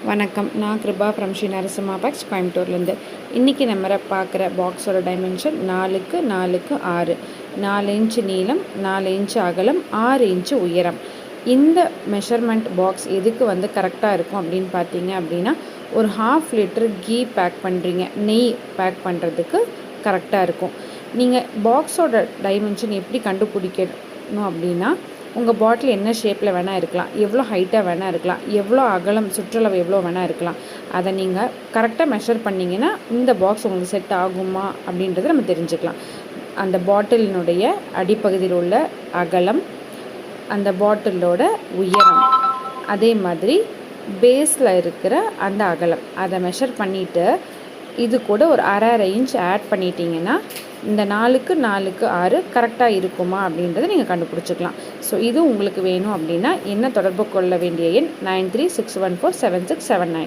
வணக்கம், நான் Kripa from Sri Narasimha packs கோயம்புத்தூர்லேருந்து. இன்றைக்கி நம்ம பார்க்குற பாக்ஸோட டைமென்ஷன் 4க்கு 4க்கு 6, 4 இன்ச்சு நீளம், 4 இன்ச்சு அகலம், 6 இன்ச்சு உயரம். இந்த மெஷர்மெண்ட் பாக்ஸ் எதுக்கு கரெக்டாக இருக்கும் அப்படின்னு பார்த்தீங்க அப்படின்னா, ஒரு 1/2 லிட்டர் கீ பேக் பண்ணுறீங்க, நெய் பேக் பண்ணுறதுக்கு கரெக்டாக இருக்கும். நீங்கள் பாக்ஸோட டைமென்ஷன் எப்படி கண்டுபிடிக்கணும் அப்படின்னா, உங்கள் பாட்டில் என்ன ஷேப்பில் வேணால் இருக்கலாம், எவ்வளோ ஹைட்டாக வேணால் இருக்கலாம், எவ்வளோ அகலம் சுற்றளவு எவ்வளோ வேணால் இருக்கலாம். அதை நீங்கள் கரெக்டாக மெஷர் பண்ணிங்கன்னா இந்த பாக்ஸ் உங்களுக்கு செட் ஆகுமா அப்படின்றத நம்ம தெரிஞ்சுக்கலாம். அந்த பாட்டிலினுடைய அடிப்பகுதியில் உள்ள அகலம், அந்த பாட்டிலோட உயரம், அதே மாதிரி பேஸில் இருக்கிற அந்த அகலம், அதை மெஷர் பண்ணிவிட்டு இது கூட ஒரு அரை இன்ச் ஆட் பண்ணிட்டீங்கன்னா இந்த 4க்கு 4க்கு 6 கரெக்டாக இருக்குமா அப்படின்றத நீங்கள் கண்டுபிடிச்சிக்கலாம். ஸோ இது உங்களுக்கு வேணும் அப்படின்னா என்ன தொடர்பு கொள்ள வேண்டிய எண் 9361476799.